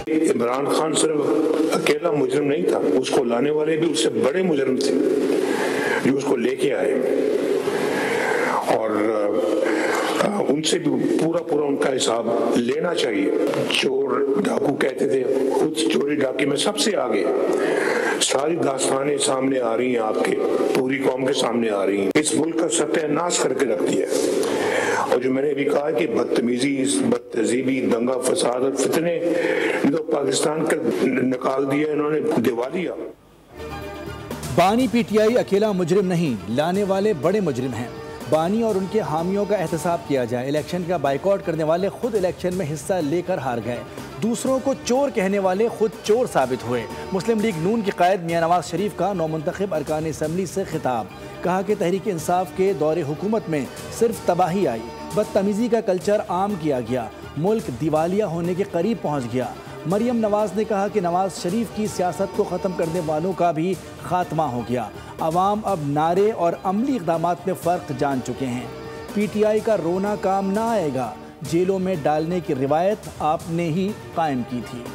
इमरान खान सिर्फ अकेला मुजरिम नहीं था, उसको लाने वाले भी उससे बड़े मुजरिम थे जो उसको लेके आए, और उनसे भी पूरा उनका हिसाब लेना चाहिए। चोर डाकू कहते थे, खुद चोरी डाके में सबसे आगे। सारी दास्तानें सामने आ रही हैं, आपके पूरी कौम के सामने आ रही हैं। इस मुल्क का सत्यानाश करके रख दिया। और जो मैंने अभी कहा कि बदतमीजी, बदतहजीबी, दंगा फसाद और फितने तो पाकिस्तान का निकाल दिया इन्होंने दिवालिया। बानी पीटीआई अकेला मुजरिम नहीं, लाने वाले बड़े मुजरिम हैं। बानी और उनके हामियों का एहतसाब किया जाए। इलेक्शन का बाइकआउट करने वाले खुद इलेक्शन में हिस्सा लेकर हार गए। दूसरों को चोर कहने वाले खुद चोर साबित हुए। मुस्लिम लीग नून के कायद मियां नवाज शरीफ का नौमुंतखब अरकान असम्बली से खिताब। कहा कि तहरीक इंसाफ के दौरे हुकूमत में सिर्फ तबाही आई, बदतमीजी का कल्चर आम किया गया, मुल्क दिवालिया होने के करीब पहुँच गया। मरियम नवाज ने कहा कि नवाज शरीफ की सियासत को ख़त्म करने वालों का भी खात्मा हो गया। अवाम अब नारे और अमली इक़दामात में फ़र्क जान चुके हैं। पीटीआई का रोना काम ना आएगा, जेलों में डालने की रिवायत आपने ही कायम की थी।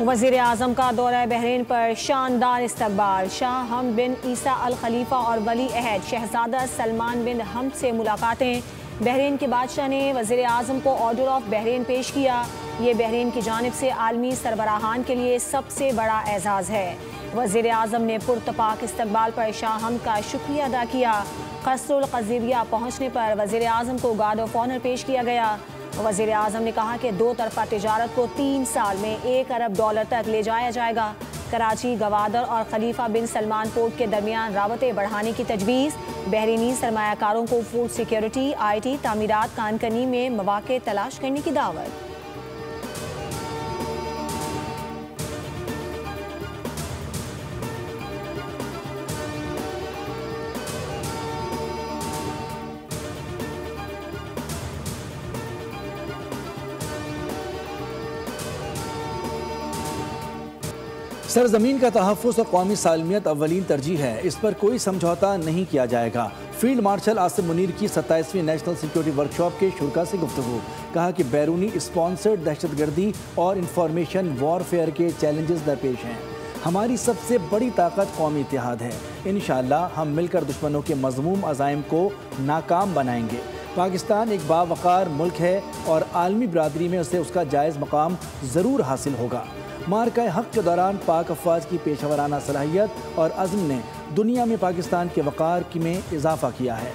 वज़ीर आज़म का दौरा बहरीन पर शानदार इस्तकबाल। शाह हमद बिन ईसा अल खलीफा और वली अहद शहजादा सलमान बिन हमद से मुलाकातें। बहरीन के बादशाह ने वज़ीर आज़म को ऑर्डर ऑफ बहरीन पेश किया। ये बहरीन की जानिब से आलमी सरबराहान के लिए सबसे बड़ा एजाज़ है। वज़ीर आज़म ने पुरतपाक इस्तकबाल पर शाह हमद का शुक्रिया अदा किया। कसरुल क़ज़ीरिया पहुँचने पर वज़ीर आज़म को गार्ड ऑफ ऑनर पेश किया गया। वज़ीर आज़म ने कहा कि दो तरफ़ा तिजारत को 3 साल में $1 अरब तक ले जाया जाएगा। कराची, गवादर और खलीफा बिन सलमान पोर्ट के दरमियान रावतें बढ़ाने की तजवीज़। बहरीनी सरमायाकारों को फूड सिक्योरिटी, IT, तामीरात, कानकनी में मौक़े तलाश करने की दावत। सरजमीन का तहफ़्फ़ुज़ और कौमी सालमियत अव्वलीन तरजीह है, इस पर कोई समझौता नहीं किया जाएगा। फील्ड मार्शल आसिम मुनीर की 27वीं नेशनल सिक्योरिटी वर्कशॉप के शुरा से गुफ्तगू। कहा कि बैरूनी स्पॉन्सर्ड दहशतगर्दी और इंफॉर्मेशन वॉरफेयर के चैलेंजेस दरपेश हैं। हमारी सबसे बड़ी ताकत कौमी इत्तेहाद है। इंशाअल्लाह हम मिलकर दुश्मनों के मज़मूम अज़ाइम को नाकाम बनाएंगे। पाकिस्तान एक बावक़ार मुल्क है और आलमी बरादरी में उसे उसका जायज़ मकाम ज़रूर हासिल होगा। मार्का हक़ के दौरान पाक अफ़वाज की पेशेवराना सलाहियत और अज़्म ने दुनिया में पाकिस्तान के वक़ार में इजाफ़ा किया है।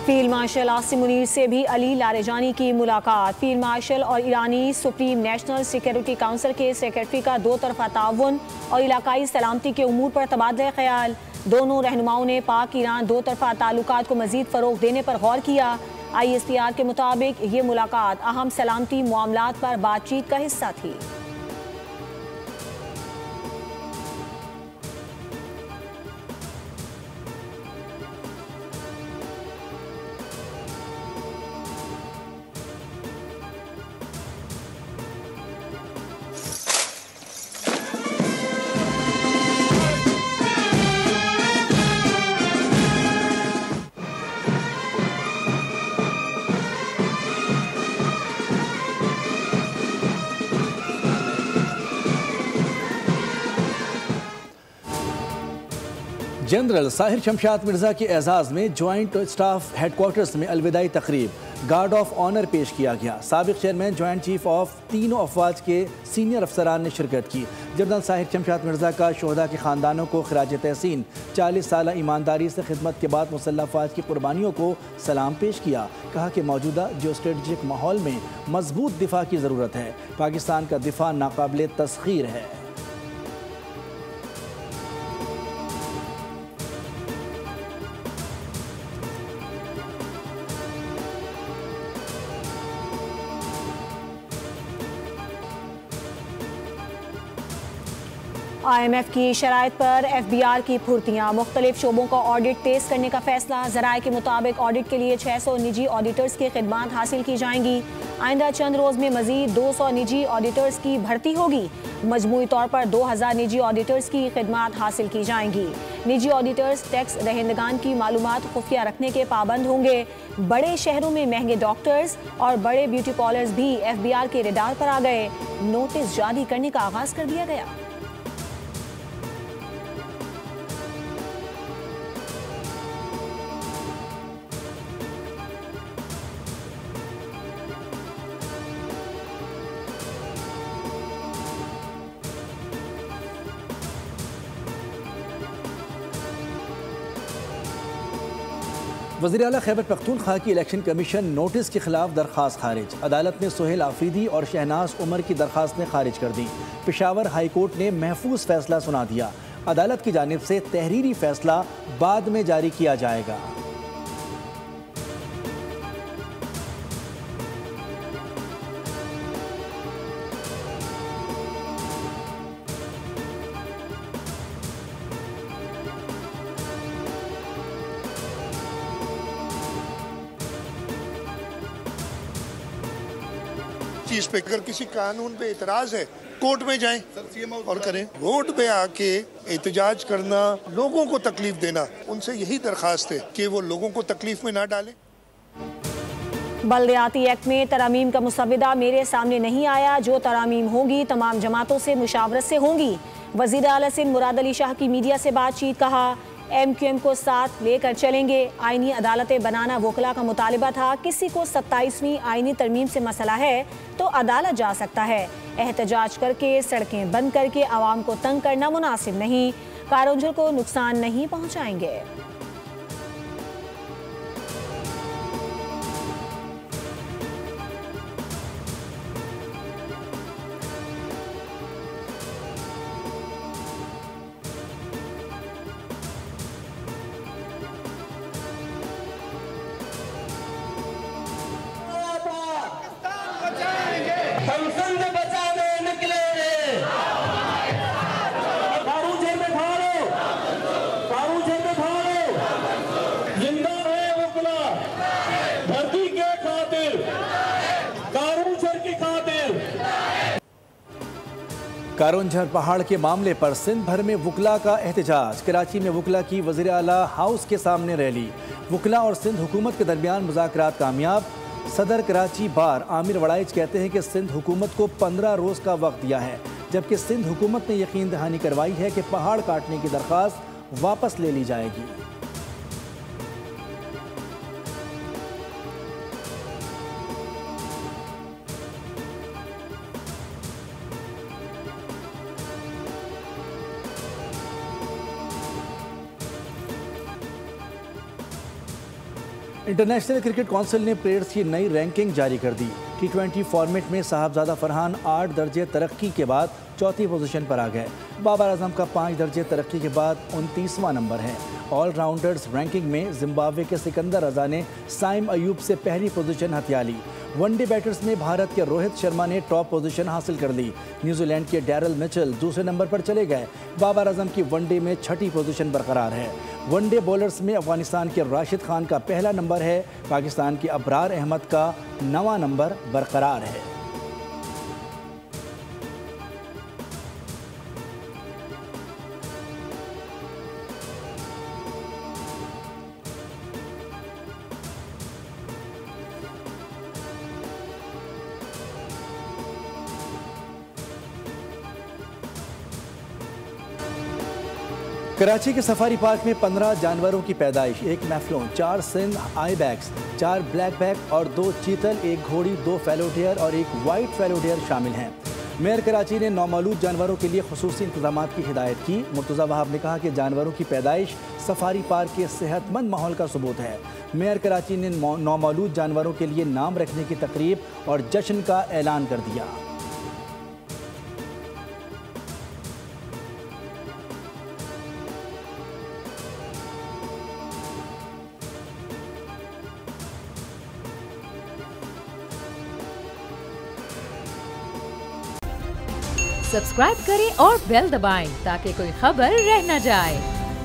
फील्ड मार्शल आसिम मुनीर से भी अली लारेजानी की मुलाकात। फील्ड मार्शल और ईरानी सुप्रीम नेशनल सिक्योरिटी काउंसिल के सेक्रेटरी का दो तरफा ताउन और इलाकाई सलामती के उमूर पर तबादला ख्याल। दोनों रहनुमाओं ने पाक ईरान दो तरफा ताल्लुकात को मजीद फ़रोग़ देने पर गौर किया। ISPR के मुताबिक ये मुलाकात अहम सलामती मामलात पर बातचीत का हिस्सा थी। जनरल साहिर शमशाद मिर्जा के एजाज़ में जॉइंट स्टाफ हेडक्वार्टर्स में अलविदाई तकरीब। गार्ड ऑफ ऑनर पेश किया गया। साबिक चेयरमैन जॉइंट चीफ ऑफ तीनों अफवाज के सीनियर अफसरान ने शिरकत की। जनरल साहिर शमशाद मिर्जा का शोहदा के ख़ानदानों को खिराज तहसीन 40 साल ईमानदारी से खिदमत के बाद मुसल्लह अफवाज की कुर्बानियों को सलाम पेश किया। कहा कि मौजूदा जियो स्ट्रेटजिक माहौल में मजबूत दिफा की ज़रूरत है। पाकिस्तान का दिफा नाकाबिले तस्खीर है। IMF की शराइत पर FBR की फुर्तियाँ। मुख्तलिफ शोबों का ऑडिट तेज करने का फैसला। ज़राए के मुताबिक ऑडिट के लिए 600 निजी ऑडिटर्स की खिदमात हासिल की जाएंगी। आइंदा चंद रोज़ में मजीद 200 निजी ऑडिटर्स की भर्ती होगी। मजमूई तौर पर 2000 निजी ऑडिटर्स की खिदमात हासिल की जाएंगी। निजी ऑडिटर्स टैक्स दहिंदगान की मालूमात खुफिया रखने के पाबंद होंगे। बड़े शहरों में महंगे डॉक्टर्स और बड़े ब्यूटी पार्लर्स भी FBR के रडार पर आ गए। नोटिस जारी करने का आगाज कर दिया गया। वज़ीर आला खैबर पख्तूनख्वा की इलेक्शन कमीशन नोटिस के खिलाफ दरख्वास्त खारिज। अदालत ने सुहेल आफरीदी और शहनाज उमर की दरख्वास्तें खारिज कर दी। पेशावर हाई कोर्ट ने महफूज फैसला सुना दिया। अदालत की जानिब से तहरीरी फैसला बाद में जारी किया जाएगा। चीज पे अगर किसी कानून पे इतराज है कोर्ट में जाएं और करें। वोट पे आके एहतजाज करना, लोगों को तकलीफ देना, उनसे यही दरखास्त है कि वो लोगों को तकलीफ में ना डालें। बल्दियाती एक्ट में तरमीम का मुसव्विदा मेरे सामने नहीं आया। जो तरमीम होंगी तमाम जमातों से मुशावरत से होंगी। वज़ीर आला सिंध मुराद अली शाह की मीडिया से बातचीत। कहा MQM को साथ लेकर चलेंगे। आईनी अदालतें बनाना वकला का मुतालिबा था। किसी को 27वीं आईनी तरमीम से मसला है तो अदालत जा सकता है। एहतजाज करके सड़कें बंद करके आवाम को तंग करना मुनासिब नहीं। कारोंजर को नुकसान नहीं पहुंचाएंगे। कारोंझर पहाड़ के मामले पर सिंध भर में वकला का एहतजाज। कराची में वकला की वज़ीर आला हाउस के सामने रैली। वकला और सिंध हुकूमत के दरमियान मुज़ाकरात कामयाब। सदर कराची बार आमिर वड़ाइच कहते हैं कि सिंध हुकूमत को 15 रोज़ का वक्त दिया है, जबकि सिंध हुकूमत ने यकीन दहानी करवाई है कि पहाड़ काटने की दरख्वास्त वापस ले ली जाएगी। इंटरनेशनल क्रिकेट काउंसिल ने प्लेयर्स की नई रैंकिंग जारी कर दी। T20 फॉर्मेट में साहबजादा फरहान 8 दर्जे तरक्की के बाद चौथी पोजीशन पर आ गए। बाबर आजम का 5 दर्जे तरक्की के बाद 29वां नंबर है। ऑलराउंडर्स रैंकिंग में जिम्बाब्वे के सिकंदर रजा ने साइम अयूब से पहली पोजीशन हथिया ली। वनडे बैटर्स में भारत के रोहित शर्मा ने टॉप पोजीशन हासिल कर ली। न्यूजीलैंड के डैरल मिचेल दूसरे नंबर पर चले गए। बाबर आजम की वनडे में छठी पोजीशन बरकरार है। वनडे बॉलर्स में अफगानिस्तान के राशिद खान का पहला नंबर है। पाकिस्तान के अबरार अहमद का 9वां नंबर बरकरार है। कराची के सफारी पार्क में 15 जानवरों की पैदाइश, 1 मैफ्लोन, 4 सिंध आईबैक्स, 4 ब्लैकबैक और 2 चीतल, 1 घोड़ी, 2 फैलोडियर और 1 वाइट फैलोडियर शामिल हैं। मेयर कराची ने नौमौलूद जानवरों के लिए खुसूसी इंतजाम की हिदायत की। मुर्तज़ा वहाब ने कहा कि जानवरों की पैदाइश सफारी पार्क के सेहतमंद माहौल का सबूत है। मेयर कराची ने नौमौलूद जानवरों के लिए नाम रखने की तकरीब और जश्न का ऐलान कर दिया। सब्सक्राइब करें और बेल दबाएं ताकि कोई खबर रह न जाए।